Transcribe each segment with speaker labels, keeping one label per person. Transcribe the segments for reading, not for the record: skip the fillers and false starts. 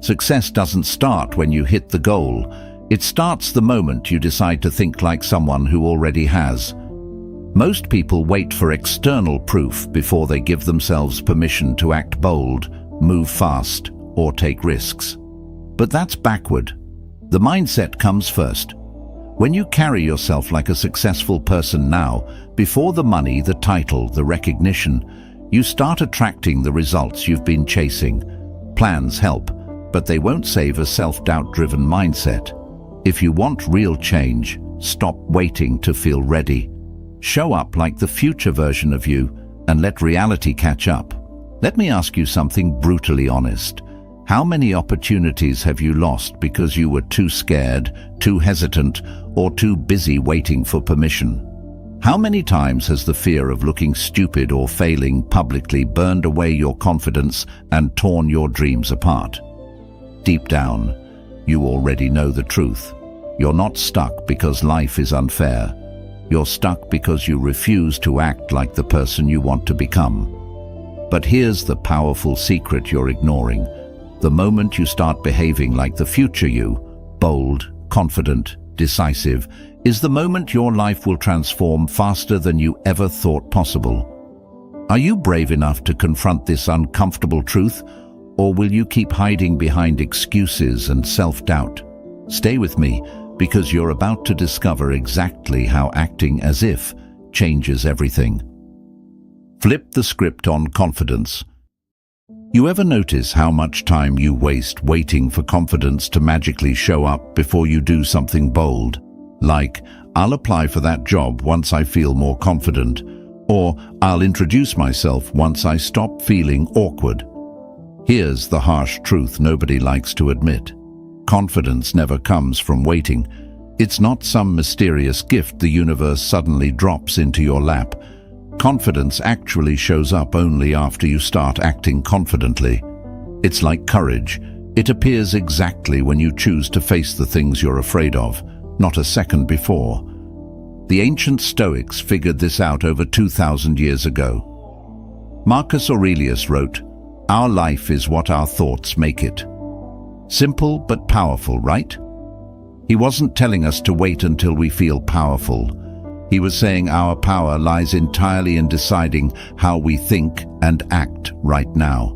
Speaker 1: Success doesn't start when you hit the goal. It starts the moment you decide to think like someone who already has. Most people wait for external proof before they give themselves permission to act bold, move fast, or take risks. But that's backward. The mindset comes first. When you carry yourself like a successful person now, before the money, the title, the recognition, you start attracting the results you've been chasing. Plans help, but they won't save a self-doubt-driven mindset. If you want real change, stop waiting to feel ready. Show up like the future version of you and let reality catch up. Let me ask you something brutally honest. How many opportunities have you lost because you were too scared, too hesitant, or too busy waiting for permission? How many times has the fear of looking stupid or failing publicly burned away your confidence and torn your dreams apart? Deep down, you already know the truth. You're not stuck because life is unfair. You're stuck because you refuse to act like the person you want to become. But here's the powerful secret you're ignoring. The moment you start behaving like the future you, bold, confident, decisive, is the moment your life will transform faster than you ever thought possible. Are you brave enough to confront this uncomfortable truth? Or will you keep hiding behind excuses and self-doubt? Stay with me, because you're about to discover exactly how acting as if changes everything. Flip the script on confidence. You ever notice how much time you waste waiting for confidence to magically show up before you do something bold? Like, I'll apply for that job once I feel more confident, or I'll introduce myself once I stop feeling awkward. Here's the harsh truth nobody likes to admit. Confidence never comes from waiting. It's not some mysterious gift the universe suddenly drops into your lap. Confidence actually shows up only after you start acting confidently. It's like courage. It appears exactly when you choose to face the things you're afraid of, not a second before. The ancient Stoics figured this out over 2,000 years ago. Marcus Aurelius wrote, "Our life is what our thoughts make it." Simple but powerful, right? He wasn't telling us to wait until we feel powerful. He was saying our power lies entirely in deciding how we think and act right now.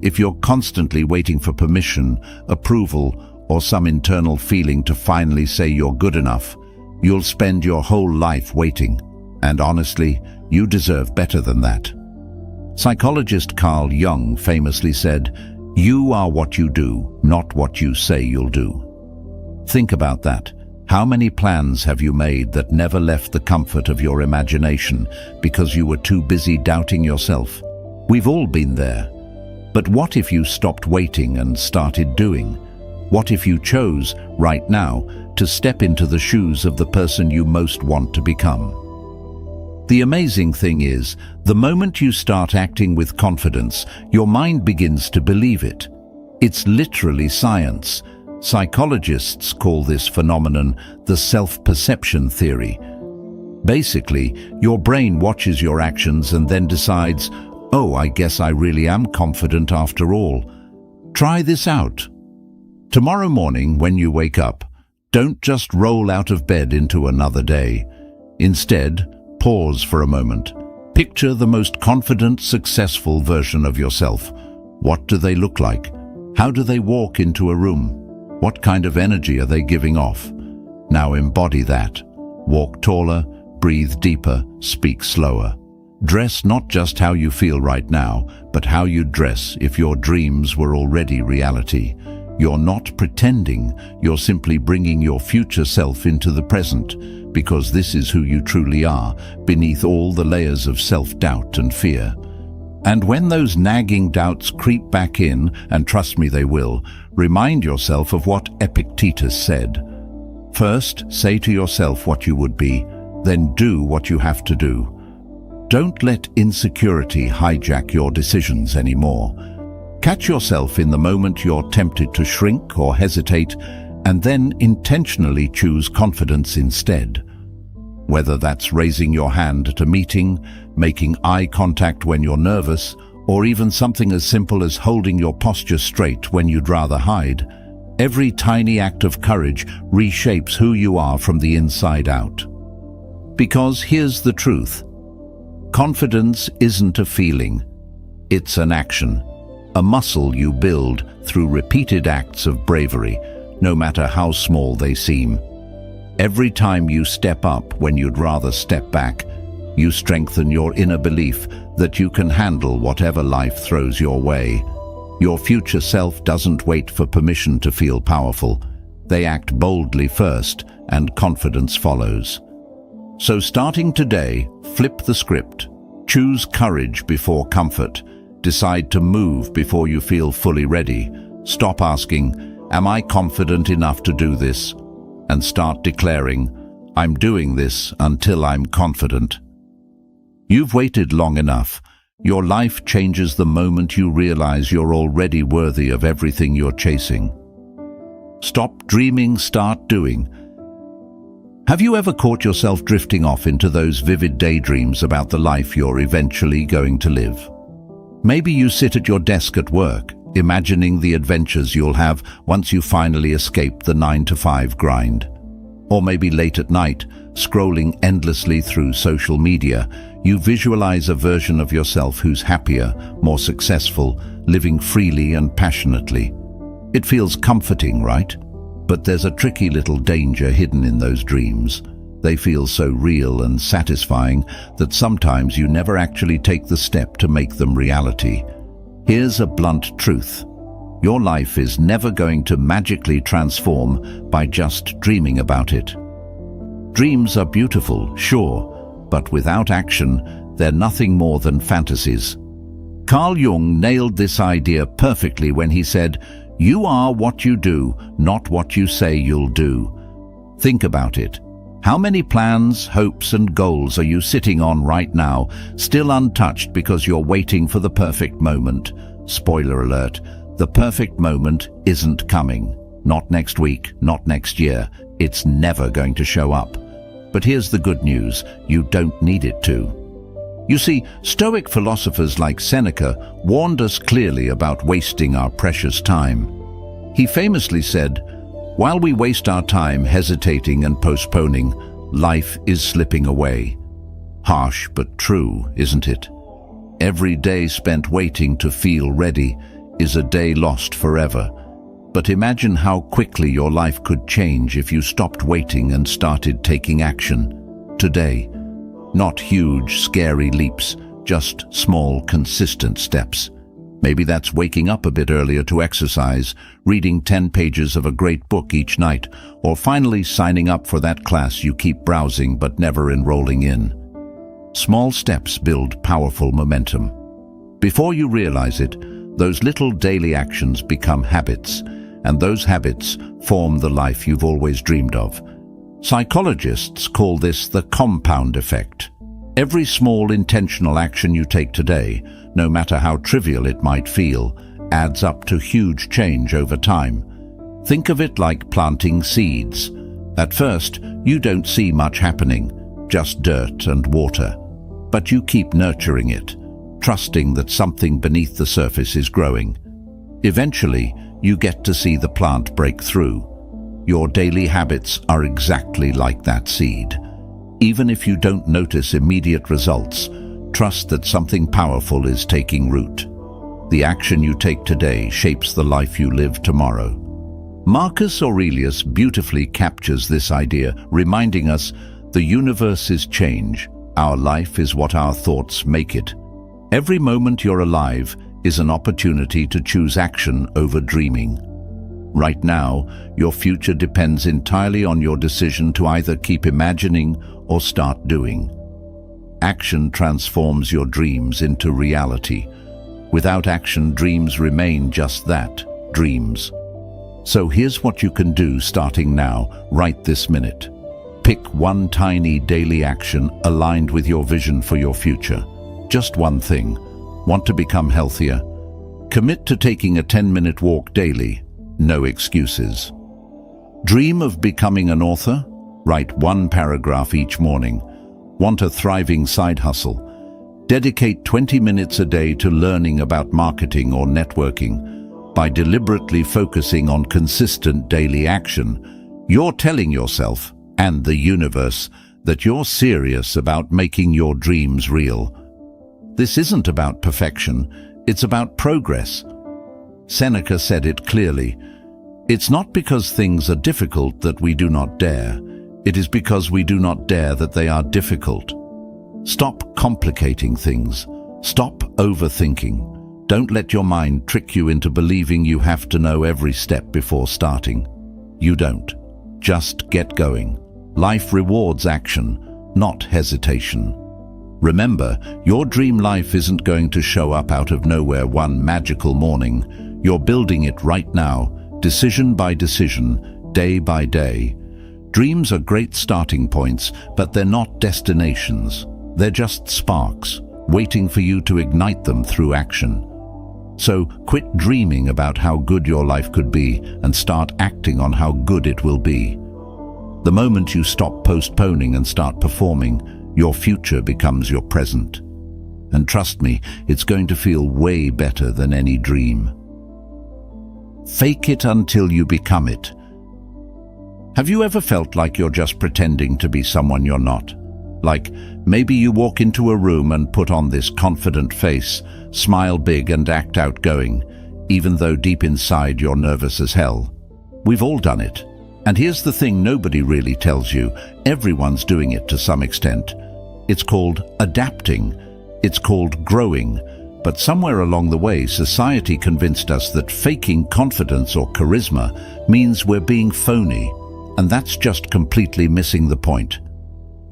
Speaker 1: If you're constantly waiting for permission, approval, or some internal feeling to finally say you're good enough, you'll spend your whole life waiting. And honestly, you deserve better than that. Psychologist Carl Jung famously said, "You are what you do, not what you say you'll do." Think about that. How many plans have you made that never left the comfort of your imagination because you were too busy doubting yourself? We've all been there. But what if you stopped waiting and started doing? What if you chose, right now, to step into the shoes of the person you most want to become? The amazing thing is, the moment you start acting with confidence, your mind begins to believe it. It's literally science. Psychologists call this phenomenon the self-perception theory. Basically, your brain watches your actions and then decides, "Oh, I guess I really am confident after all." Try this out. Tomorrow morning, when you wake up, don't just roll out of bed into another day. Instead, pause for a moment. Picture the most confident, successful version of yourself. What do they look like? How do they walk into a room? What kind of energy are they giving off? Now embody that. Walk taller, breathe deeper, speak slower. Dress not just how you feel right now, but how you'd dress if your dreams were already reality. You're not pretending, you're simply bringing your future self into the present, because this is who you truly are, beneath all the layers of self-doubt and fear. And when those nagging doubts creep back in, and trust me they will, remind yourself of what Epictetus said. First, say to yourself what you would be, then do what you have to do. Don't let insecurity hijack your decisions anymore. Catch yourself in the moment you're tempted to shrink or hesitate, and then intentionally choose confidence instead. Whether that's raising your hand at a meeting, making eye contact when you're nervous, or even something as simple as holding your posture straight when you'd rather hide, every tiny act of courage reshapes who you are from the inside out. Because here's the truth. Confidence isn't a feeling. It's an action, a muscle you build through repeated acts of bravery, no matter how small they seem. Every time you step up when you'd rather step back, you strengthen your inner belief that you can handle whatever life throws your way. Your future self doesn't wait for permission to feel powerful. They act boldly first, and confidence follows. So starting today, flip the script. Choose courage before comfort. Decide to move before you feel fully ready. Stop asking, "Am I confident enough to do this?" and start declaring, "I'm doing this until I'm confident." You've waited long enough. Your life changes the moment you realize you're already worthy of everything you're chasing. Stop dreaming, start doing. Have you ever caught yourself drifting off into those vivid daydreams about the life you're eventually going to live? Maybe you sit at your desk at work, imagining the adventures you'll have once you finally escape the 9-to-5 grind. Or maybe late at night, scrolling endlessly through social media, you visualize a version of yourself who's happier, more successful, living freely and passionately. It feels comforting, right? But there's a tricky little danger hidden in those dreams. They feel so real and satisfying that sometimes you never actually take the step to make them reality. Here's a blunt truth. Your life is never going to magically transform by just dreaming about it. Dreams are beautiful, sure, but without action, they're nothing more than fantasies. Carl Jung nailed this idea perfectly when he said, "You are what you do, not what you say you'll do." Think about it. How many plans, hopes, and goals are you sitting on right now, still untouched because you're waiting for the perfect moment? Spoiler alert, the perfect moment isn't coming. Not next week, not next year. It's never going to show up. But here's the good news, you don't need it to. You see, Stoic philosophers like Seneca warned us clearly about wasting our precious time. He famously said, "While we waste our time hesitating and postponing, life is slipping away." Harsh but true, isn't it? Every day spent waiting to feel ready is a day lost forever. But imagine how quickly your life could change if you stopped waiting and started taking action. Today. Not huge, scary leaps, just small, consistent steps. Maybe that's waking up a bit earlier to exercise, reading 10 pages of a great book each night, or finally signing up for that class you keep browsing but never enrolling in. Small steps build powerful momentum. Before you realize it, those little daily actions become habits, and those habits form the life you've always dreamed of. Psychologists call this the compound effect. Every small intentional action you take today, no matter how trivial it might feel, adds up to huge change over time. Think of it like planting seeds. At first, you don't see much happening, just dirt and water. But you keep nurturing it, trusting that something beneath the surface is growing. Eventually, you get to see the plant break through. Your daily habits are exactly like that seed. Even if you don't notice immediate results, trust that something powerful is taking root. The action you take today shapes the life you live tomorrow. Marcus Aurelius beautifully captures this idea, reminding us the universe is change. Our life is what our thoughts make it. Every moment you're alive is an opportunity to choose action over dreaming. Right now, your future depends entirely on your decision to either keep imagining or start doing. Action transforms your dreams into reality. Without action, dreams remain just that, dreams. So here's what you can do starting now, right this minute. Pick one tiny daily action aligned with your vision for your future. Just one thing. Want to become healthier? Commit to taking a 10-minute walk daily. No excuses. Dream of becoming an author? Write one paragraph each morning. Want a thriving side hustle? Dedicate 20 minutes a day to learning about marketing or networking. By deliberately focusing on consistent daily action, you're telling yourself and the universe that you're serious about making your dreams real. This isn't about perfection, it's about progress. Seneca said it clearly. It's not because things are difficult that we do not dare. It is because we do not dare that they are difficult. Stop complicating things. Stop overthinking. Don't let your mind trick you into believing you have to know every step before starting. You don't. Just get going. Life rewards action, not hesitation. Remember, your dream life isn't going to show up out of nowhere one magical morning. You're building it right now, decision by decision, day by day. Dreams are great starting points, but they're not destinations. They're just sparks, waiting for you to ignite them through action. So quit dreaming about how good your life could be and start acting on how good it will be. The moment you stop postponing and start performing, your future becomes your present. And trust me, it's going to feel way better than any dream. Fake it until you become it. Have you ever felt like you're just pretending to be someone you're not? Like, maybe you walk into a room and put on this confident face, smile big and act outgoing, even though deep inside you're nervous as hell. We've all done it. And here's the thing nobody really tells you. Everyone's doing it to some extent. It's called adapting. It's called growing. But somewhere along the way, society convinced us that faking confidence or charisma means we're being phony. And that's just completely missing the point.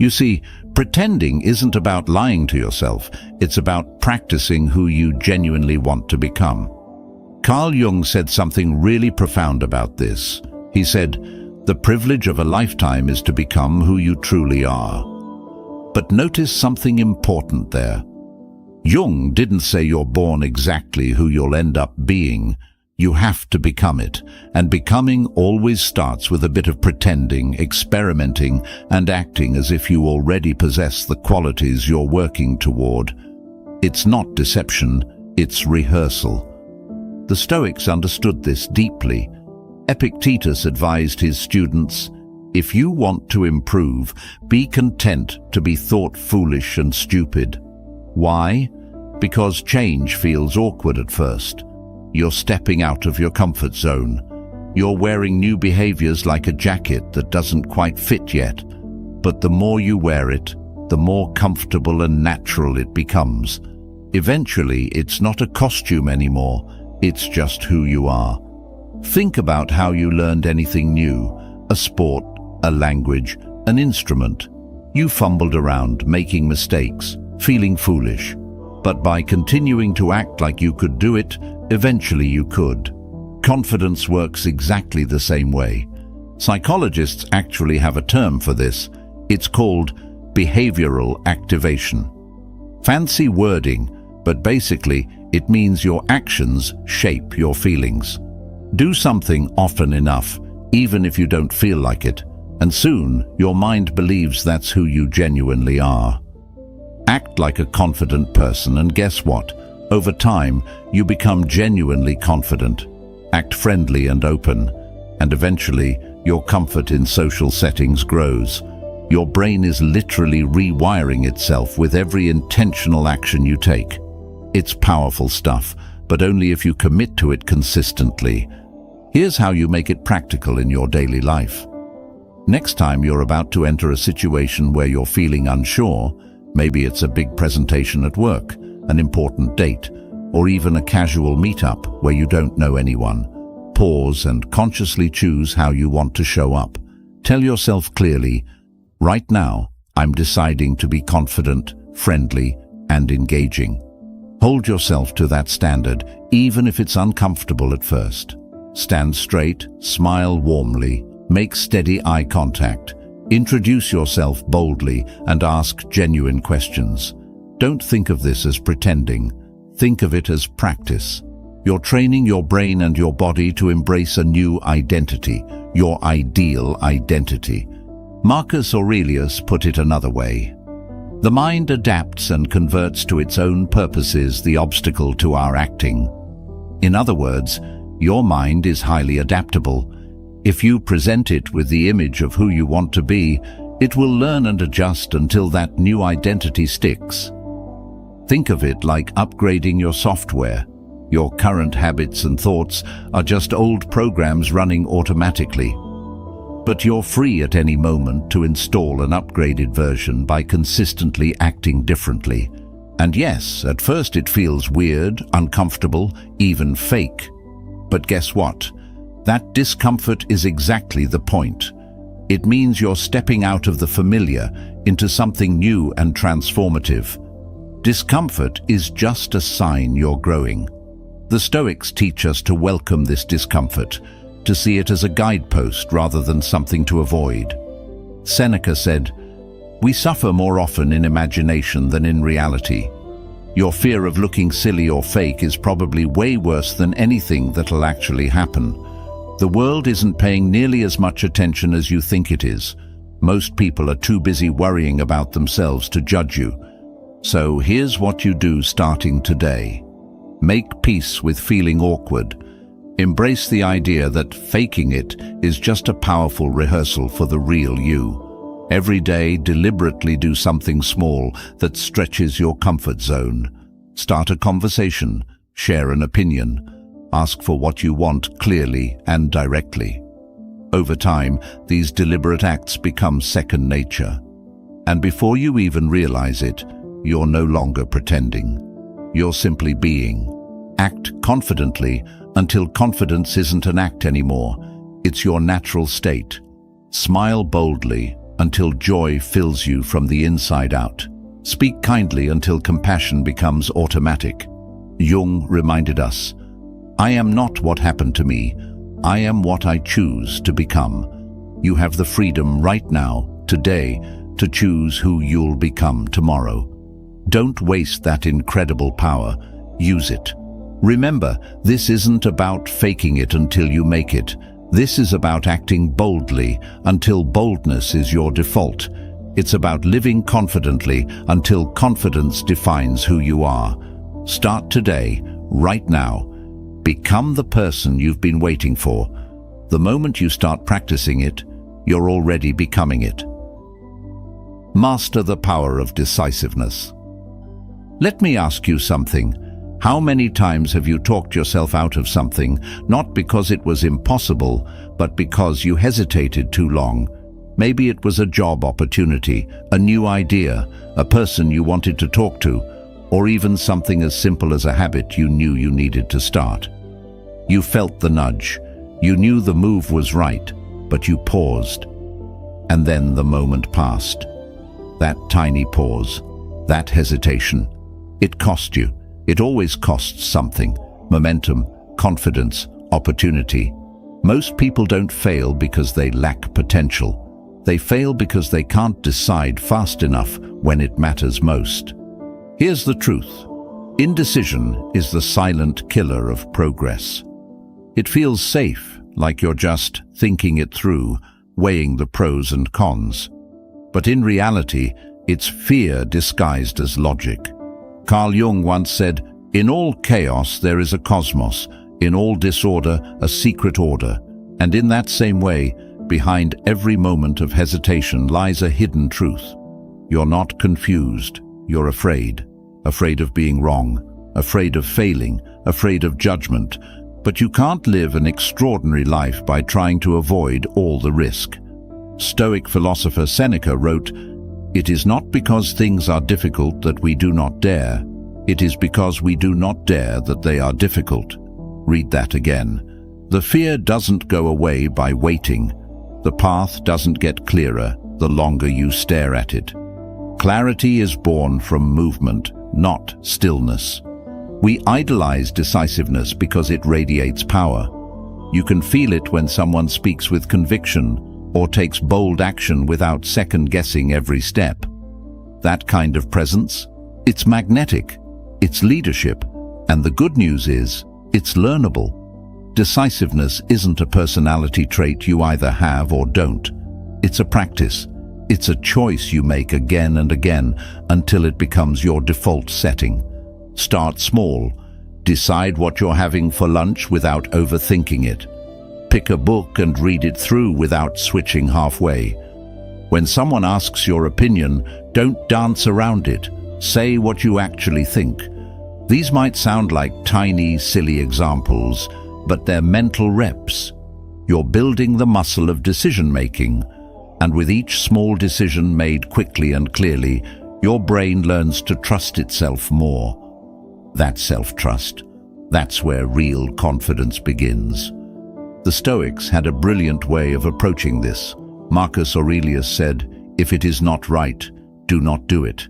Speaker 1: You see, pretending isn't about lying to yourself. It's about practicing who you genuinely want to become. Carl Jung said something really profound about this. He said, "The privilege of a lifetime is to become who you truly are." But notice something important there. Jung didn't say you're born exactly who you'll end up being. You have to become it, and becoming always starts with a bit of pretending, experimenting, and acting as if you already possess the qualities you're working toward. It's not deception, it's rehearsal. The Stoics understood this deeply. Epictetus advised his students, "If you want to improve, be content to be thought foolish and stupid." Why? Because change feels awkward at first. You're stepping out of your comfort zone. You're wearing new behaviors like a jacket that doesn't quite fit yet. But the more you wear it, the more comfortable and natural it becomes. Eventually, it's not a costume anymore. It's just who you are. Think about how you learned anything new, a sport, a language, an instrument. You fumbled around, making mistakes, feeling foolish. But by continuing to act like you could do it, eventually you could. Confidence works exactly the same way. Psychologists actually have a term for this. It's called behavioral activation. Fancy wording, but basically it means your actions shape your feelings. Do something often enough, even if you don't feel like it, and soon your mind believes that's who you genuinely are. Act like a confident person, and guess what? Over time, you become genuinely confident. Act friendly and open, and eventually, your comfort in social settings grows. Your brain is literally rewiring itself with every intentional action you take. It's powerful stuff, but only if you commit to it consistently. Here's how you make it practical in your daily life. Next time you're about to enter a situation where you're feeling unsure, maybe it's a big presentation at work, an important date, or even a casual meetup where you don't know anyone. Pause and consciously choose how you want to show up. Tell yourself clearly, right now, I'm deciding to be confident, friendly, and engaging. Hold yourself to that standard, even if it's uncomfortable at first. Stand straight, smile warmly, make steady eye contact. Introduce yourself boldly and ask genuine questions. Don't think of this as pretending. Think of it as practice. You're training your brain and your body to embrace a new identity, your ideal identity. Marcus Aurelius put it another way. The mind adapts and converts to its own purposes the obstacle to our acting. In other words, your mind is highly adaptable. If you present it with the image of who you want to be, it will learn and adjust until that new identity sticks. Think of it like upgrading your software. Your current habits and thoughts are just old programs running automatically. But you're free at any moment to install an upgraded version by consistently acting differently. And yes, at first it feels weird, uncomfortable, even fake. But guess what? That discomfort is exactly the point. It means you're stepping out of the familiar into something new and transformative. Discomfort is just a sign you're growing. The Stoics teach us to welcome this discomfort, to see it as a guidepost rather than something to avoid. Seneca said, "We suffer more often in imagination than in reality." Your fear of looking silly or fake is probably way worse than anything that'll actually happen. The world isn't paying nearly as much attention as you think it is. Most people are too busy worrying about themselves to judge you. So here's what you do starting today. Make peace with feeling awkward. Embrace the idea that faking it is just a powerful rehearsal for the real you. Every day, deliberately do something small that stretches your comfort zone. Start a conversation, share an opinion. Ask for what you want clearly and directly. Over time, these deliberate acts become second nature. And before you even realize it, you're no longer pretending. You're simply being. Act confidently until confidence isn't an act anymore. It's your natural state. Smile boldly until joy fills you from the inside out. Speak kindly until compassion becomes automatic. Jung reminded us, "I am not what happened to me. I am what I choose to become." You have the freedom right now, today, to choose who you'll become tomorrow. Don't waste that incredible power. Use it. Remember, this isn't about faking it until you make it. This is about acting boldly until boldness is your default. It's about living confidently until confidence defines who you are. Start today, right now. Become the person you've been waiting for. The moment you start practicing it, you're already becoming it. Master the power of decisiveness. Let me ask you something. How many times have you talked yourself out of something, not because it was impossible, but because you hesitated too long? Maybe it was a job opportunity, a new idea, a person you wanted to talk to, or even something as simple as a habit you knew you needed to start. You felt the nudge. You knew the move was right, but you paused. And then the moment passed. That tiny pause, that hesitation. It cost you. It always costs something. Momentum, confidence, opportunity. Most people don't fail because they lack potential. They fail because they can't decide fast enough when it matters most. Here's the truth. Indecision is the silent killer of progress. It feels safe, like you're just thinking it through, weighing the pros and cons. But in reality, it's fear disguised as logic. Carl Jung once said, "In all chaos there is a cosmos, in all disorder a secret order, and in that same way, behind every moment of hesitation lies a hidden truth. You're not confused, you're afraid. Afraid of being wrong, afraid of failing, afraid of judgment. But you can't live an extraordinary life by trying to avoid all the risk." Stoic philosopher Seneca wrote, "It is not because things are difficult that we do not dare. It is because we do not dare that they are difficult." Read that again. The fear doesn't go away by waiting. The path doesn't get clearer the longer you stare at it. Clarity is born from movement, not stillness. We idolize decisiveness because it radiates power. You can feel it when someone speaks with conviction, or takes bold action without second-guessing every step. That kind of presence, it's magnetic, it's leadership, and the good news is, it's learnable. Decisiveness isn't a personality trait you either have or don't. It's a practice. It's a choice you make again and again until it becomes your default setting. Start small. Decide what you're having for lunch without overthinking it. Pick a book and read it through without switching halfway. When someone asks your opinion, don't dance around it. Say what you actually think. These might sound like tiny, silly examples, but they're mental reps. You're building the muscle of decision-making, and with each small decision made quickly and clearly, your brain learns to trust itself more. That's self-trust. That's where real confidence begins. The Stoics had a brilliant way of approaching this. Marcus Aurelius said, "If it is not right, do not do it.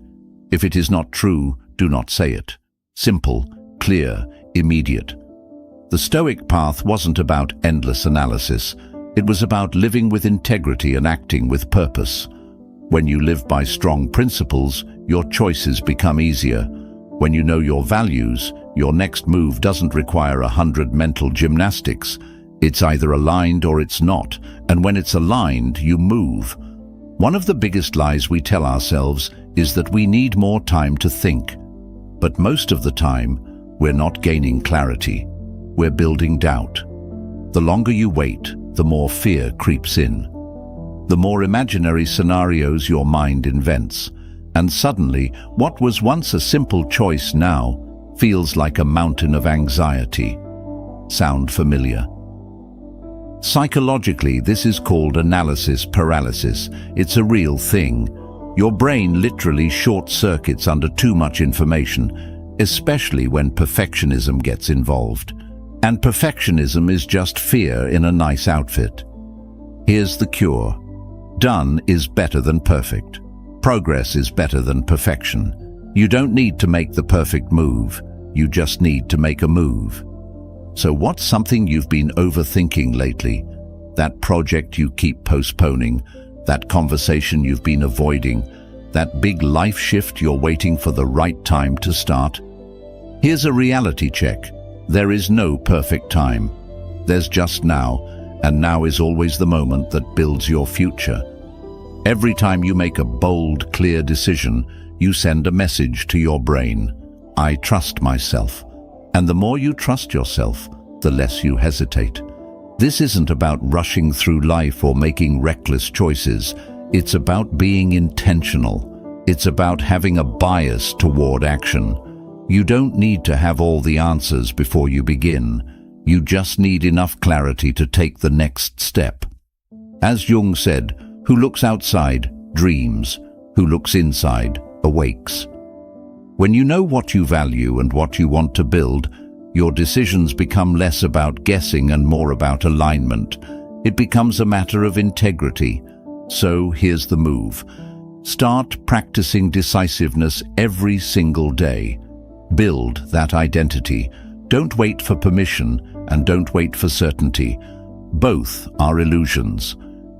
Speaker 1: If it is not true, do not say it." Simple, clear, immediate. The Stoic path wasn't about endless analysis. It was about living with integrity and acting with purpose. When you live by strong principles, your choices become easier. When you know your values, your next move doesn't require 100 mental gymnastics. It's either aligned or it's not, and when it's aligned, you move. One of the biggest lies we tell ourselves is that we need more time to think. But most of the time, we're not gaining clarity. We're building doubt. The longer you wait, the more fear creeps in. The more imaginary scenarios your mind invents. And suddenly, what was once a simple choice now feels like a mountain of anxiety. Sound familiar? Psychologically, this is called analysis paralysis. It's a real thing. Your brain literally short-circuits under too much information, especially when perfectionism gets involved. And perfectionism is just fear in a nice outfit. Here's the cure. Done is better than perfect. Progress is better than perfection. You don't need to make the perfect move. You just need to make a move. So what's something you've been overthinking lately? That project you keep postponing? That conversation you've been avoiding? That big life shift you're waiting for the right time to start? Here's a reality check. There is no perfect time. There's just now, and now is always the moment that builds your future. Every time you make a bold, clear decision, you send a message to your brain. I trust myself. And the more you trust yourself, the less you hesitate. This isn't about rushing through life or making reckless choices. It's about being intentional. It's about having a bias toward action. You don't need to have all the answers before you begin. You just need enough clarity to take the next step. As Jung said, who looks outside dreams, who looks inside awakes. When you know what you value and what you want to build, your decisions become less about guessing and more about alignment. It becomes a matter of integrity. So here's the move. Start practicing decisiveness every single day. Build that identity. Don't wait for permission and don't wait for certainty. Both are illusions.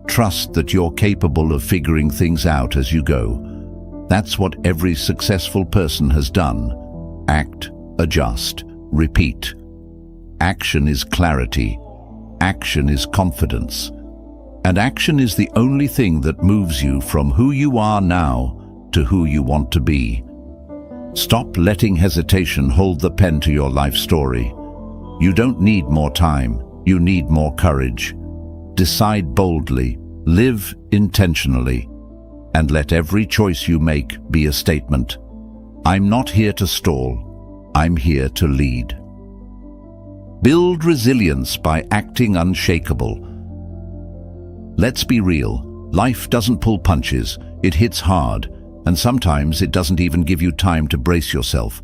Speaker 1: Trust that you're capable of figuring things out as you go. That's what every successful person has done. Act, adjust, repeat. Action is clarity. Action is confidence. And action is the only thing that moves you from who you are now to who you want to be. Stop letting hesitation hold the pen to your life story. You don't need more time. You need more courage. Decide boldly. Live intentionally. And let every choice you make be a statement. I'm not here to stall. I'm here to lead. Build resilience by acting unshakable. Let's be real. Life doesn't pull punches. It hits hard, and sometimes it doesn't even give you time to brace yourself.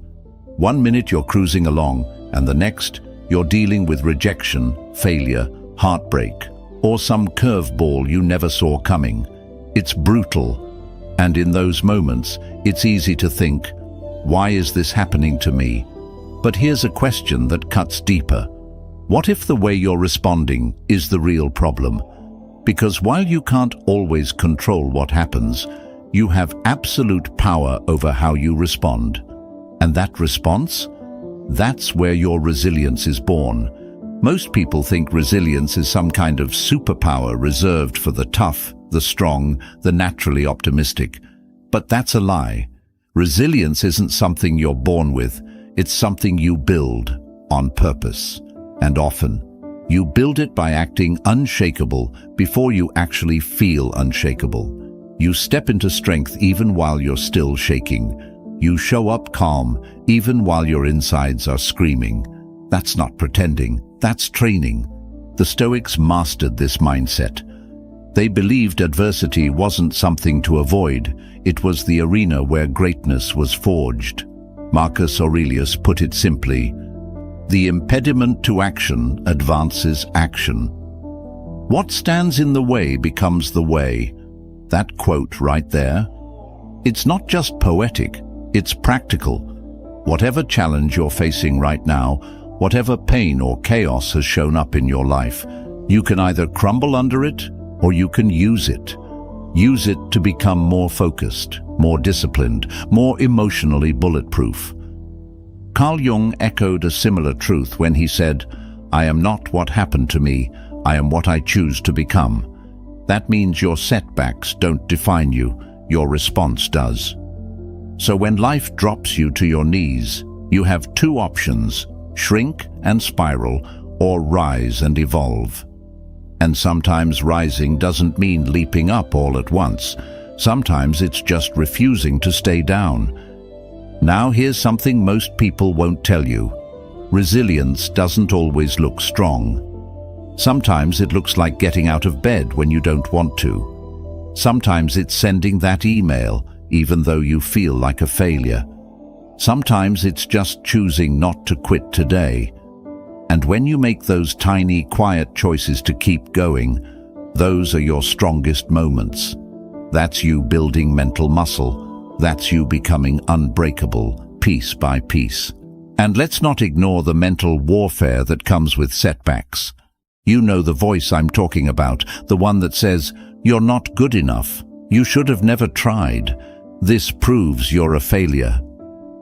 Speaker 1: 1 minute you're cruising along, and the next you're dealing with rejection, failure, heartbreak, or some curveball you never saw coming. It's brutal, and in those moments, it's easy to think, why is this happening to me? But here's a question that cuts deeper. What if the way you're responding is the real problem? Because while you can't always control what happens, you have absolute power over how you respond. And that response? That's where your resilience is born. Most people think resilience is some kind of superpower reserved for the tough, the strong, the naturally optimistic. But that's a lie. Resilience isn't something you're born with, it's something you build on purpose. And often, you build it by acting unshakable before you actually feel unshakable. You step into strength even while you're still shaking. You show up calm even while your insides are screaming. That's not pretending, that's training. The Stoics mastered this mindset. They believed adversity wasn't something to avoid, it was the arena where greatness was forged. Marcus Aurelius put it simply, "The impediment to action advances action. What stands in the way becomes the way." That quote right there, it's not just poetic, it's practical. Whatever challenge you're facing right now, whatever pain or chaos has shown up in your life, you can either crumble under it or you can use it. Use it to become more focused, more disciplined, more emotionally bulletproof. Carl Jung echoed a similar truth when he said, "I am not what happened to me, I am what I choose to become." That means your setbacks don't define you, your response does. So when life drops you to your knees, you have two options, shrink and spiral, or rise and evolve. And sometimes rising doesn't mean leaping up all at once. Sometimes it's just refusing to stay down. Now here's something most people won't tell you. Resilience doesn't always look strong. Sometimes it looks like getting out of bed when you don't want to. Sometimes it's sending that email, even though you feel like a failure. Sometimes it's just choosing not to quit today. And when you make those tiny, quiet choices to keep going, those are your strongest moments. That's you building mental muscle. That's you becoming unbreakable, piece by piece. And let's not ignore the mental warfare that comes with setbacks. You know the voice I'm talking about, the one that says, "You're not good enough. You should have never tried. This proves you're a failure."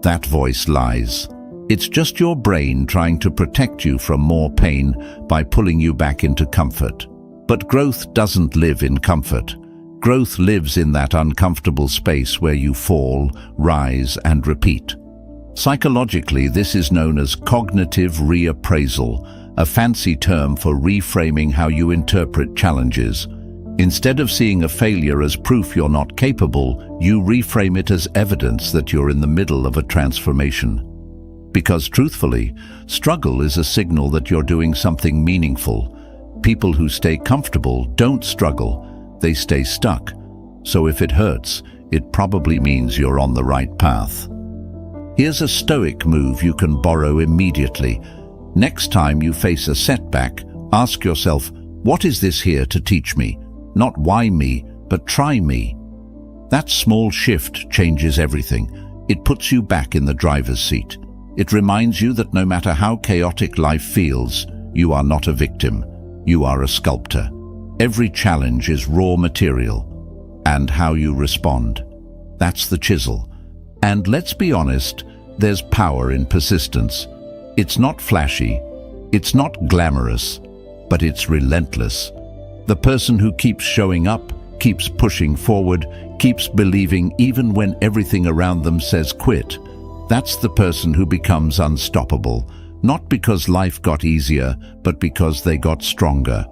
Speaker 1: That voice lies. It's just your brain trying to protect you from more pain by pulling you back into comfort. But growth doesn't live in comfort. Growth lives in that uncomfortable space where you fall, rise, and repeat. Psychologically, this is known as cognitive reappraisal, a fancy term for reframing how you interpret challenges. Instead of seeing a failure as proof you're not capable, you reframe it as evidence that you're in the middle of a transformation. Because truthfully, struggle is a signal that you're doing something meaningful. People who stay comfortable don't struggle, they stay stuck. So if it hurts, it probably means you're on the right path. Here's a Stoic move you can borrow immediately. Next time you face a setback, ask yourself, what is this here to teach me? Not why me, but try me. That small shift changes everything. It puts you back in the driver's seat. It reminds you that no matter how chaotic life feels, you are not a victim. You are a sculptor. Every challenge is raw material. And how you respond, that's the chisel. And let's be honest, there's power in persistence. It's not flashy, it's not glamorous, but it's relentless. The person who keeps showing up, keeps pushing forward, keeps believing even when everything around them says quit, that's the person who becomes unstoppable, not because life got easier, but because they got stronger.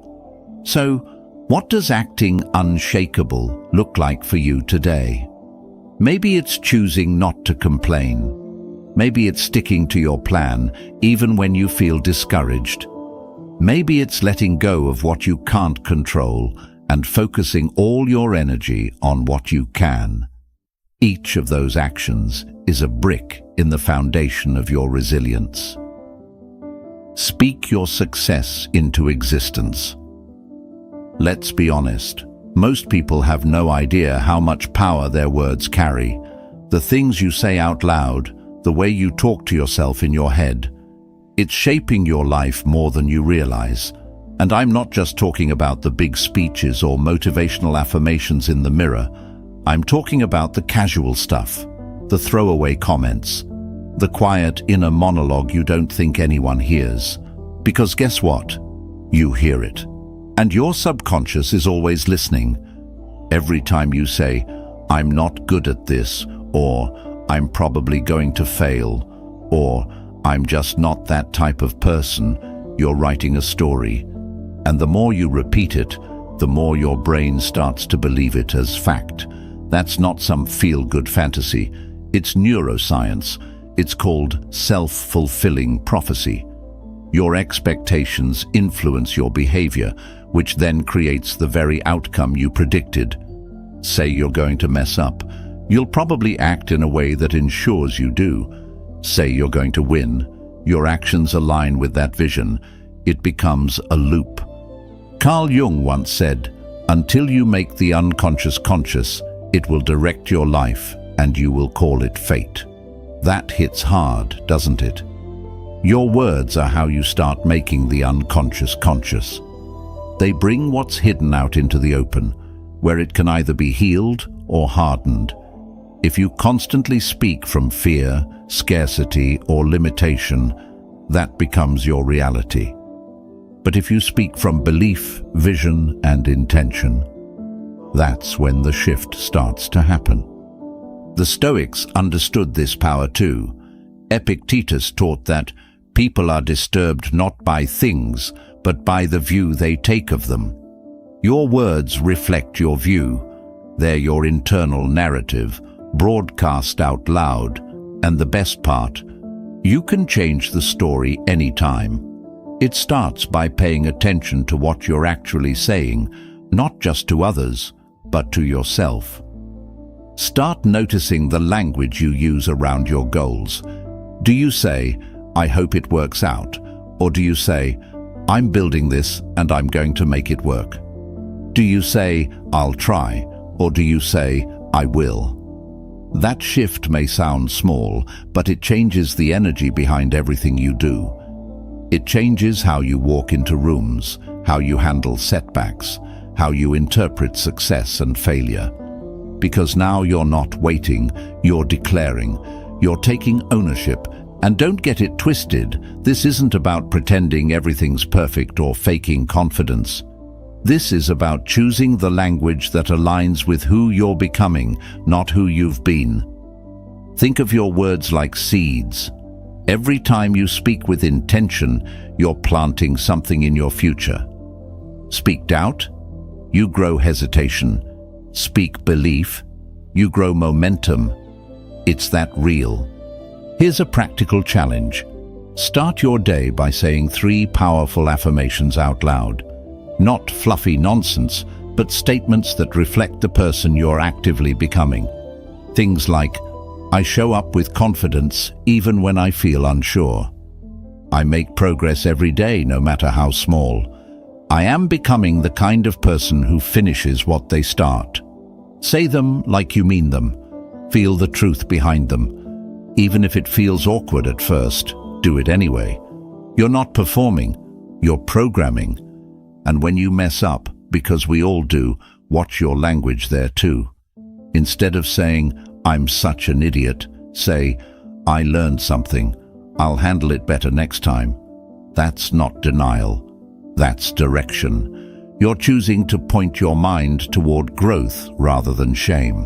Speaker 1: So, what does acting unshakable look like for you today? Maybe it's choosing not to complain. Maybe it's sticking to your plan, even when you feel discouraged. Maybe it's letting go of what you can't control and focusing all your energy on what you can. Each of those actions is a brick in the foundation of your resilience. Speak your success into existence. Let's be honest, most people have no idea how much power their words carry. The things you say out loud, the way you talk to yourself in your head, it's shaping your life more than you realize. And I'm not just talking about the big speeches or motivational affirmations in the mirror. I'm talking about the casual stuff, the throwaway comments, the quiet inner monologue you don't think anyone hears. Because guess what? You hear it. And your subconscious is always listening. Every time you say, "I'm not good at this," or "I'm probably going to fail," or "I'm just not that type of person," you're writing a story. And the more you repeat it, the more your brain starts to believe it as fact. That's not some feel-good fantasy. It's neuroscience. It's called self-fulfilling prophecy. Your expectations influence your behavior, which then creates the very outcome you predicted. Say you're going to mess up. You'll probably act in a way that ensures you do. Say you're going to win. Your actions align with that vision. It becomes a loop. Carl Jung once said, "Until you make the unconscious conscious, it will direct your life and you will call it fate." That hits hard, doesn't it? Your words are how you start making the unconscious conscious. They bring what's hidden out into the open, where it can either be healed or hardened. If you constantly speak from fear, scarcity, or limitation, that becomes your reality. But if you speak from belief, vision, and intention, that's when the shift starts to happen. The Stoics understood this power too. Epictetus taught that people are disturbed not by things, but by the view they take of them. Your words reflect your view. They're your internal narrative, broadcast out loud. And the best part, you can change the story anytime. It starts by paying attention to what you're actually saying, not just to others, but to yourself. Start noticing the language you use around your goals. Do you say, "I hope it works out," or do you say, "I'm building this and I'm going to make it work"? Do you say, "I'll try," or do you say, "I will"? That shift may sound small, but it changes the energy behind everything you do. It changes how you walk into rooms, how you handle setbacks, how you interpret success and failure. Because now you're not waiting, you're declaring, you're taking ownership. And don't get it twisted, this isn't about pretending everything's perfect or faking confidence. This is about choosing the language that aligns with who you're becoming, not who you've been. Think of your words like seeds. Every time you speak with intention, you're planting something in your future. Speak doubt, you grow hesitation. Speak belief, you grow momentum. It's that real. Here's a practical challenge. Start your day by saying 3 powerful affirmations out loud. Not fluffy nonsense, but statements that reflect the person you're actively becoming. Things like, "I show up with confidence even when I feel unsure." "I make progress every day, no matter how small." "I am becoming the kind of person who finishes what they start." Say them like you mean them. Feel the truth behind them. Even if it feels awkward at first, do it anyway. You're not performing, you're programming. And when you mess up, because we all do, watch your language there too. Instead of saying, "I'm such an idiot," say, "I learned something. I'll handle it better next time." That's not denial. That's direction. You're choosing to point your mind toward growth rather than shame.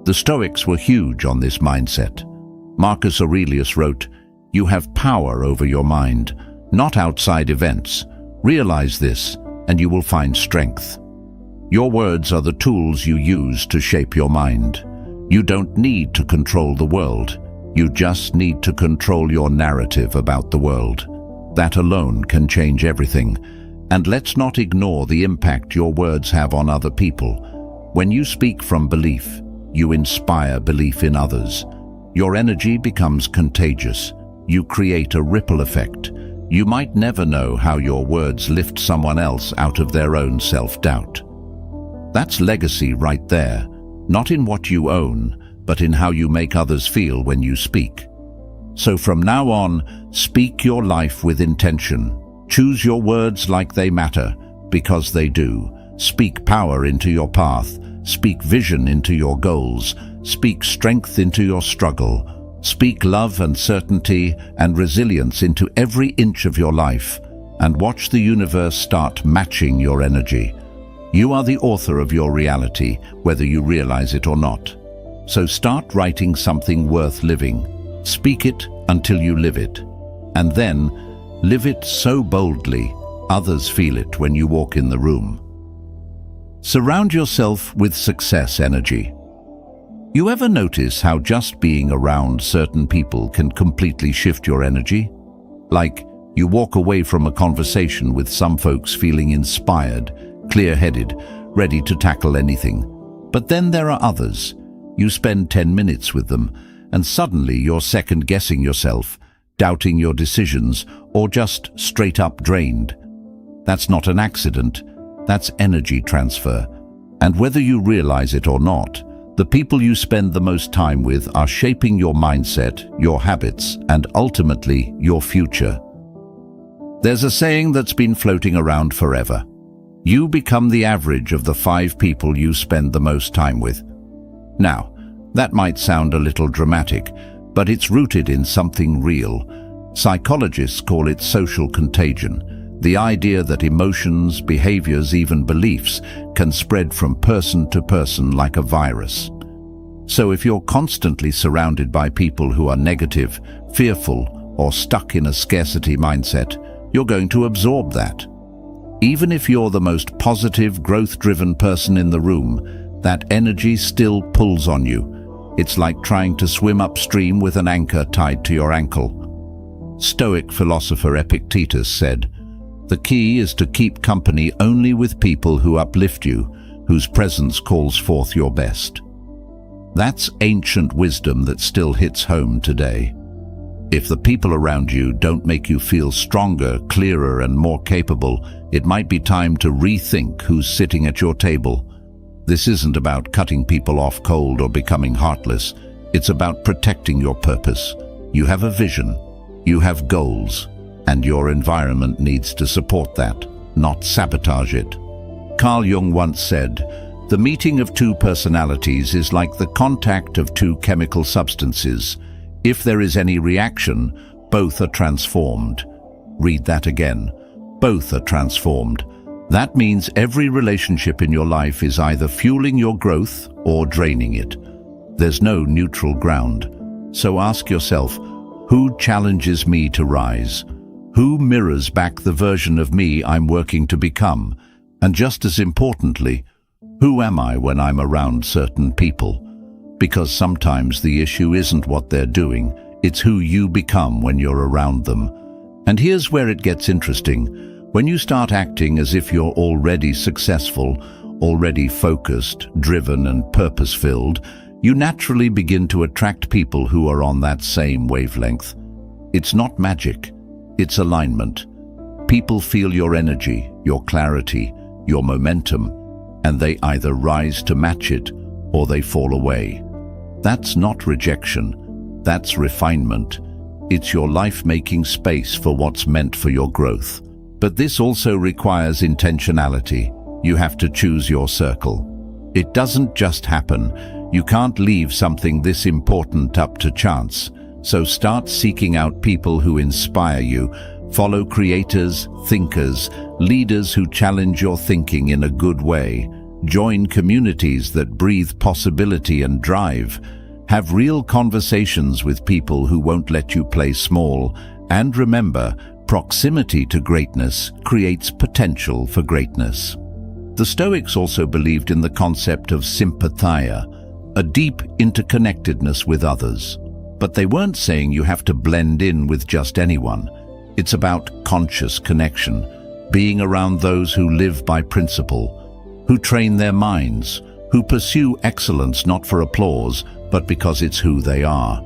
Speaker 1: The Stoics were huge on this mindset. Marcus Aurelius wrote, "You have power over your mind, not outside events. Realize this, and you will find strength." Your words are the tools you use to shape your mind. You don't need to control the world. You just need to control your narrative about the world. That alone can change everything. And let's not ignore the impact your words have on other people. When you speak from belief, you inspire belief in others. Your energy becomes contagious. You create a ripple effect. You might never know how your words lift someone else out of their own self-doubt. That's legacy right there, not in what you own, but in how you make others feel when you speak. So from now on, speak your life with intention. Choose your words like they matter, because they do. Speak power into your path. Speak vision into your goals. Speak strength into your struggle. Speak love and certainty and resilience into every inch of your life, and watch the universe start matching your energy. You are the author of your reality, whether you realize it or not. So start writing something worth living. Speak it until you live it. And then, live it so boldly, others feel it when you walk in the room. Surround yourself with success energy. You ever notice how just being around certain people can completely shift your energy? Like, you walk away from a conversation with some folks feeling inspired, clear-headed, ready to tackle anything. But then there are others. You spend 10 minutes with them, and suddenly you're second-guessing yourself, doubting your decisions, or just straight-up drained. That's not an accident. That's energy transfer. And whether you realize it or not, the people you spend the most time with are shaping your mindset, your habits, and ultimately your future. There's a saying that's been floating around forever. You become the average of the 5 people you spend the most time with. Now, that might sound a little dramatic, but it's rooted in something real. Psychologists call it social contagion, the idea that emotions, behaviors, even beliefs can spread from person to person like a virus. So if you're constantly surrounded by people who are negative, fearful, or stuck in a scarcity mindset, you're going to absorb that. Even if you're the most positive, growth-driven person in the room, that energy still pulls on you. It's like trying to swim upstream with an anchor tied to your ankle. Stoic philosopher Epictetus said, "The key is to keep company only with people who uplift you, whose presence calls forth your best." That's ancient wisdom that still hits home today. If the people around you don't make you feel stronger, clearer, and more capable, it might be time to rethink who's sitting at your table. This isn't about cutting people off cold or becoming heartless. It's about protecting your purpose. You have a vision, you have goals, and your environment needs to support that, not sabotage it. Carl Jung once said, "The meeting of 2 personalities is like the contact of 2 chemical substances. If there is any reaction, both are transformed." Read that again. Both are transformed. That means every relationship in your life is either fueling your growth or draining it. There's no neutral ground. So ask yourself, who challenges me to rise? Who mirrors back the version of me I'm working to become? And just as importantly, who am I when I'm around certain people? Because sometimes the issue isn't what they're doing, it's who you become when you're around them. And here's where it gets interesting. When you start acting as if you're already successful, already focused, driven, and purpose-filled, you naturally begin to attract people who are on that same wavelength. It's not magic, it's alignment. People feel your energy, your clarity, your momentum, and they either rise to match it or they fall away. That's not rejection, that's refinement. It's your life making space for what's meant for your growth. But this also requires intentionality. You have to choose your circle. It doesn't just happen. You can't leave something this important up to chance. So start seeking out people who inspire you. Follow creators, thinkers, leaders who challenge your thinking in a good way. Join communities that breathe possibility and drive. Have real conversations with people who won't let you play small. And remember, proximity to greatness creates potential for greatness. The Stoics also believed in the concept of sympathia, a deep interconnectedness with others. But they weren't saying you have to blend in with just anyone. It's about conscious connection, being around those who live by principle, who train their minds, who pursue excellence not for applause, but because it's who they are.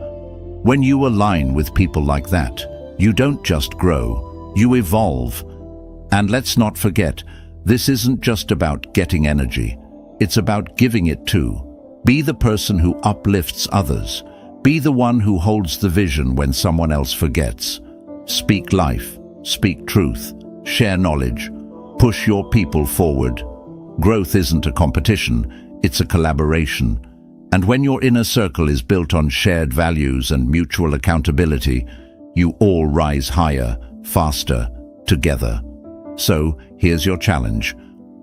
Speaker 1: When you align with people like that, you don't just grow, you evolve. And let's not forget, this isn't just about getting energy. It's about giving it too. Be the person who uplifts others. Be the one who holds the vision when someone else forgets. Speak life, speak truth, Share knowledge. Push your people forward. Growth isn't a competition, it's a collaboration. And when your inner circle is built on shared values and mutual accountability, you all rise higher, faster, together. So, here's your challenge.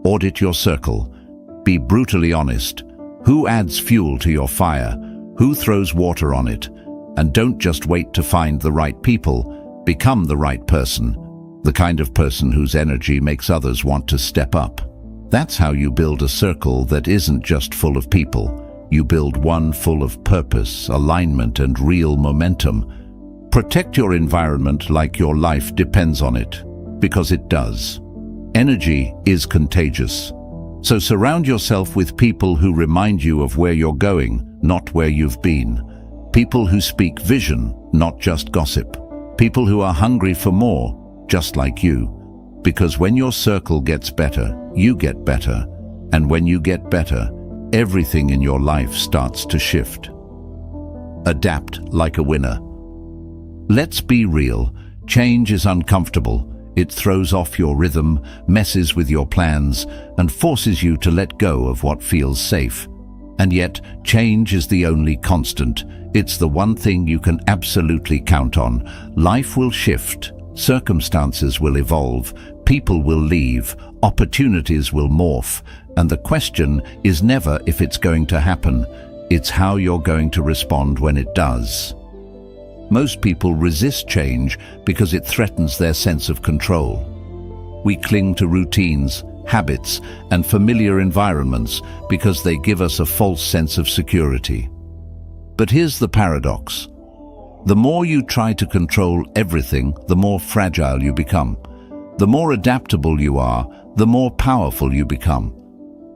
Speaker 1: Audit your circle. Be brutally honest. Who adds fuel to your fire? Who throws water on it? And don't just wait to find the right people. Become the right person. The kind of person whose energy makes others want to step up. That's how you build a circle that isn't just full of people. You build one full of purpose, alignment, and real momentum. Protect your environment like your life depends on it, because it does. Energy is contagious. So surround yourself with people who remind you of where you're going, not where you've been. People who speak vision, not just gossip. People who are hungry for more, just like you. Because when your circle gets better, you get better. And when you get better, everything in your life starts to shift. Adapt like a winner. Let's be real. Change is uncomfortable. It throws off your rhythm, messes with your plans, and forces you to let go of what feels safe. And yet, change is the only constant. It's the one thing you can absolutely count on. Life will shift. Circumstances will evolve. People will leave. Opportunities will morph. And the question is never if it's going to happen. It's how you're going to respond when it does. Most people resist change because it threatens their sense of control. We cling to routines, habits, and familiar environments because they give us a false sense of security. But here's the paradox. The more you try to control everything, the more fragile you become. The more adaptable you are, the more powerful you become.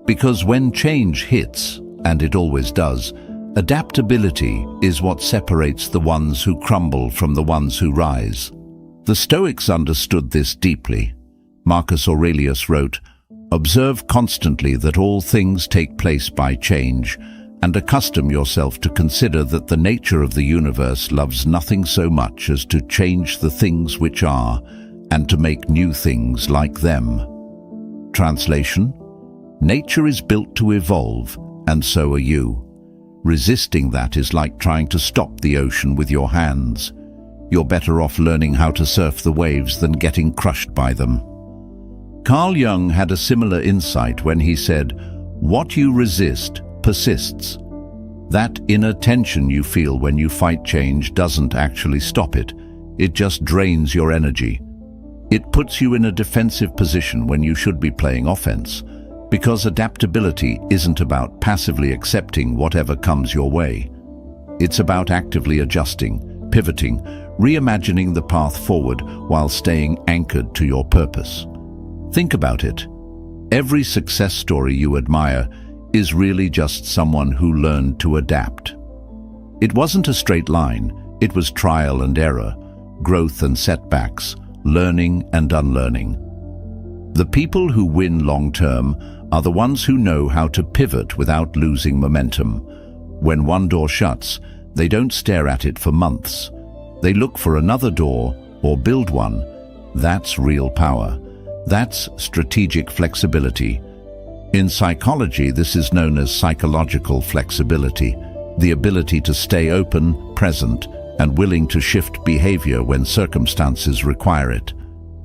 Speaker 1: Because when change hits, and it always does, adaptability is what separates the ones who crumble from the ones who rise. The Stoics understood this deeply. Marcus Aurelius wrote, "Observe constantly that all things take place by change, and accustom yourself to consider that the nature of the universe loves nothing so much as to change the things which are, and to make new things like them." Translation: nature is built to evolve, and so are you. Resisting that is like trying to stop the ocean with your hands. You're better off learning how to surf the waves than getting crushed by them. Carl Jung had a similar insight when he said, "What you resist persists." That inner tension you feel when you fight change doesn't actually stop it. It just drains your energy. It puts you in a defensive position when you should be playing offense. Because adaptability isn't about passively accepting whatever comes your way. It's about actively adjusting, pivoting, reimagining the path forward while staying anchored to your purpose. Think about it. Every success story you admire is really just someone who learned to adapt. It wasn't a straight line. It was trial and error, growth and setbacks, learning and unlearning. The people who win long-term are the ones who know how to pivot without losing momentum. When one door shuts, they don't stare at it for months. They look for another door or build one. That's real power. That's strategic flexibility. In psychology, this is known as psychological flexibility, the ability to stay open, present, and willing to shift behavior when circumstances require it.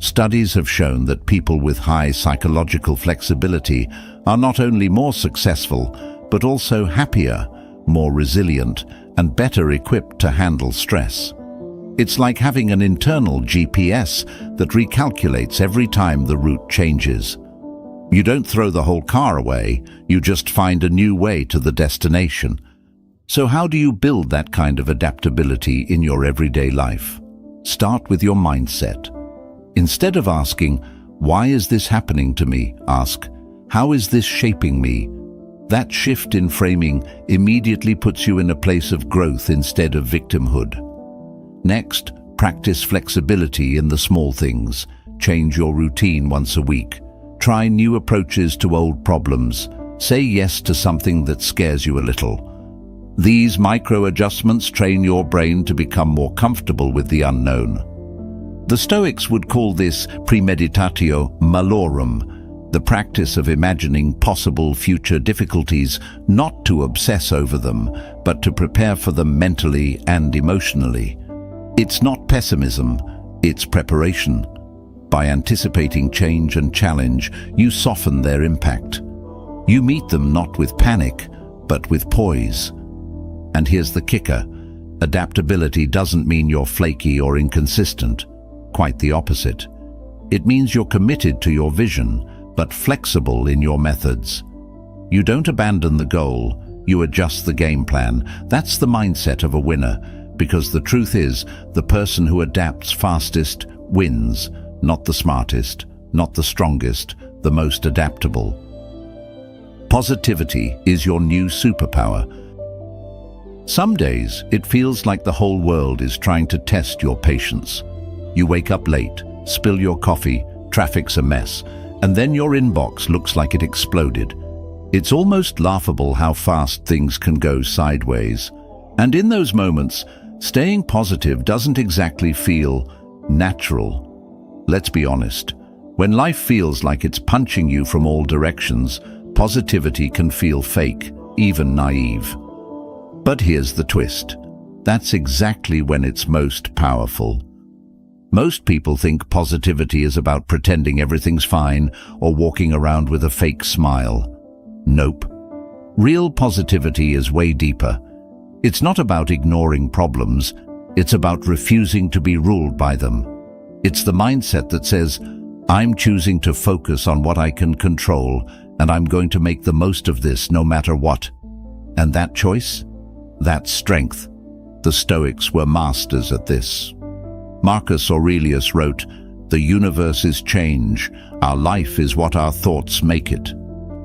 Speaker 1: Studies have shown that people with high psychological flexibility are not only more successful, but also happier, more resilient, and better equipped to handle stress. It's like having an internal GPS that recalculates every time the route changes. You don't throw the whole car away, you just find a new way to the destination. So how do you build that kind of adaptability in your everyday life? Start with your mindset. Instead of asking, "Why is this happening to me?" ask, "How is this shaping me?" That shift in framing immediately puts you in a place of growth instead of victimhood. Next, practice flexibility in the small things. Change your routine once a week. Try new approaches to old problems. Say yes to something that scares you a little. These micro adjustments train your brain to become more comfortable with the unknown. The Stoics would call this premeditatio malorum, the practice of imagining possible future difficulties, not to obsess over them, but to prepare for them mentally and emotionally. It's not pessimism, it's preparation. By anticipating change and challenge, you soften their impact. You meet them not with panic, but with poise. And here's the kicker. Adaptability doesn't mean you're flaky or inconsistent. Quite the opposite. It means you're committed to your vision, but flexible in your methods. You don't abandon the goal, you adjust the game plan. That's the mindset of a winner, because the truth is, the person who adapts fastest wins, not the smartest, not the strongest, the most adaptable. Positivity is your new superpower. Some days, it feels like the whole world is trying to test your patience. You wake up late, spill your coffee, traffic's a mess, and then your inbox looks like it exploded. It's almost laughable how fast things can go sideways. And in those moments, staying positive doesn't exactly feel natural. Let's be honest. When life feels like it's punching you from all directions, positivity can feel fake, even naive. But here's the twist. That's exactly when it's most powerful. Most people think positivity is about pretending everything's fine or walking around with a fake smile. Nope. Real positivity is way deeper. It's not about ignoring problems, it's about refusing to be ruled by them. It's the mindset that says, I'm choosing to focus on what I can control, and I'm going to make the most of this no matter what. And that choice? That's strength. The Stoics were masters at this. Marcus Aurelius wrote, "The universe is change. Our life is what our thoughts make it."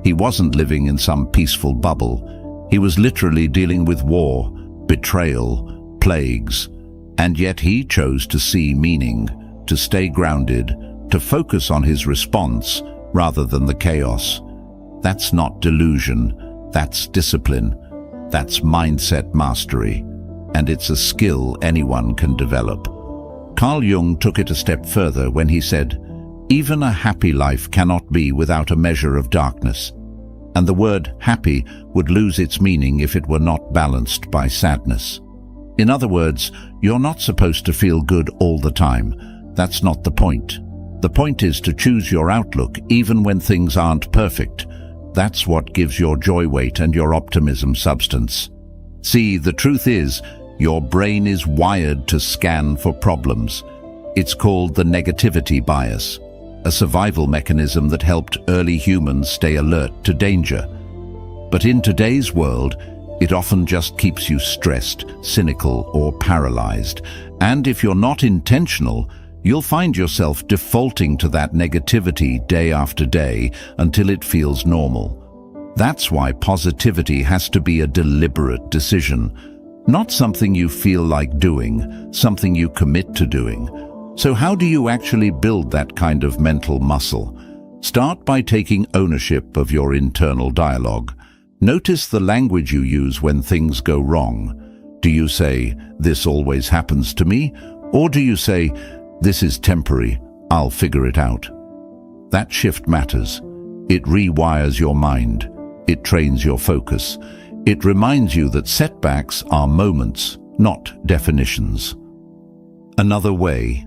Speaker 1: He wasn't living in some peaceful bubble. He was literally dealing with war, betrayal, plagues. And yet he chose to see meaning, to stay grounded, to focus on his response rather than the chaos. That's not delusion. That's discipline. That's mindset mastery. And it's a skill anyone can develop. Carl Jung took it a step further when he said, "Even a happy life cannot be without a measure of darkness." And the word happy would lose its meaning if it were not balanced by sadness. In other words, you're not supposed to feel good all the time. That's not the point. The point is to choose your outlook even when things aren't perfect. That's what gives your joy weight and your optimism substance. See, the truth is, your brain is wired to scan for problems. It's called the negativity bias, a survival mechanism that helped early humans stay alert to danger. But in today's world, it often just keeps you stressed, cynical, or paralyzed. And if you're not intentional, you'll find yourself defaulting to that negativity day after day until it feels normal. That's why positivity has to be a deliberate decision. Not something you feel like doing, something you commit to doing. So how do you actually build that kind of mental muscle? Start by taking ownership of your internal dialogue. Notice the language you use when things go wrong. Do you say, "This always happens to me"? Or do you say, "This is temporary, I'll figure it out"? That shift matters. It rewires your mind. It trains your focus. It reminds you that setbacks are moments, not definitions. Another way.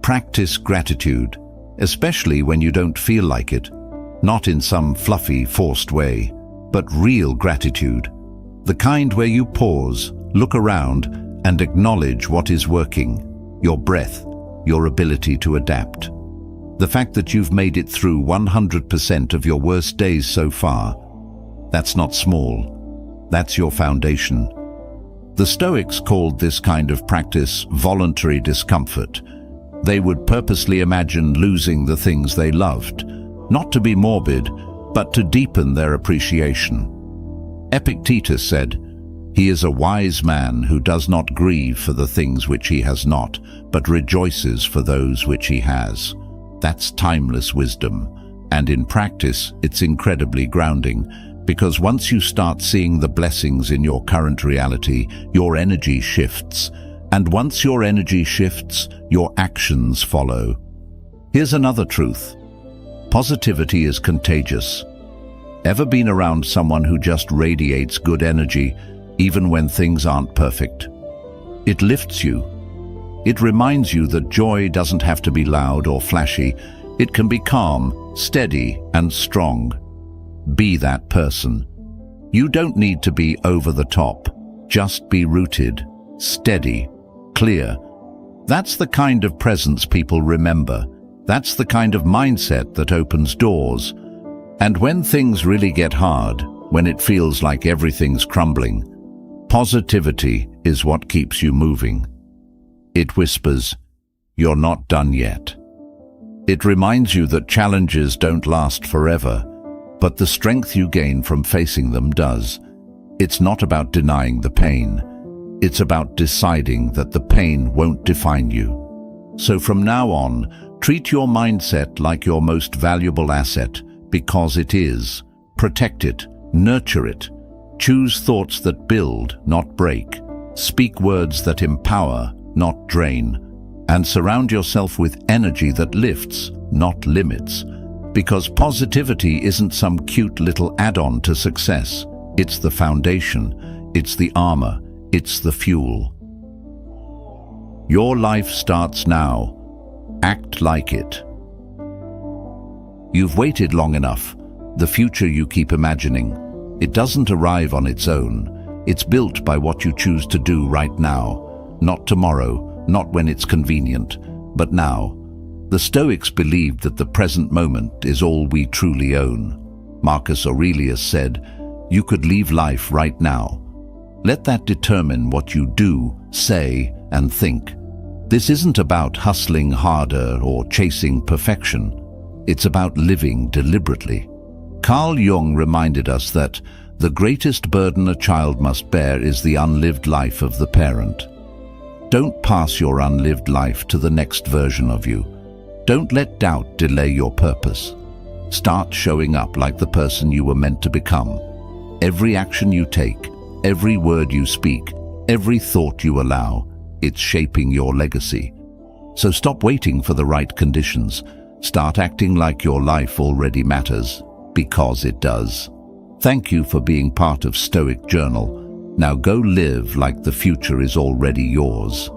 Speaker 1: Practice gratitude, especially when you don't feel like it. Not in some fluffy, forced way, but real gratitude. The kind where you pause, look around, and acknowledge what is working. Your breath, your ability to adapt. The fact that you've made it through 100% of your worst days so far. That's not small. That's your foundation. The Stoics called this kind of practice voluntary discomfort. They would purposely imagine losing the things they loved, not to be morbid, but to deepen their appreciation. Epictetus said, "He is a wise man who does not grieve for the things which he has not, but rejoices for those which he has." That's timeless wisdom, and in practice, it's incredibly grounding. Because once you start seeing the blessings in your current reality, your energy shifts. And once your energy shifts, your actions follow. Here's another truth. Positivity is contagious. Ever been around someone who just radiates good energy, even when things aren't perfect? It lifts you. It reminds you that joy doesn't have to be loud or flashy. It can be calm, steady, and strong. Be that person. You don't need to be over the top. Just be rooted, steady, clear. That's the kind of presence people remember. That's the kind of mindset that opens doors. And when things really get hard, when it feels like everything's crumbling, positivity is what keeps you moving. It whispers, "You're not done yet." It reminds you that challenges don't last forever, but the strength you gain from facing them does. It's not about denying the pain. It's about deciding that the pain won't define you. So from now on, treat your mindset like your most valuable asset, because it is. Protect it, nurture it. Choose thoughts that build, not break. Speak words that empower, not drain. And surround yourself with energy that lifts, not limits. Because positivity isn't some cute little add-on to success. It's the foundation, it's the armor, it's the fuel. Your life starts now. Act like it. You've waited long enough. The future you keep imagining, it doesn't arrive on its own. It's built by what you choose to do right now. Not tomorrow, not when it's convenient, but now. The Stoics believed that the present moment is all we truly own. Marcus Aurelius said, "You could leave life right now." Let that determine what you do, say, and think. This isn't about hustling harder or chasing perfection. It's about living deliberately. Carl Jung reminded us that the greatest burden a child must bear is the unlived life of the parent. Don't pass your unlived life to the next version of you. Don't let doubt delay your purpose. Start showing up like the person you were meant to become. Every action you take, every word you speak, every thought you allow, it's shaping your legacy. So stop waiting for the right conditions. Start acting like your life already matters, because it does. Thank you for being part of Stoic Journal. Now go live like the future is already yours.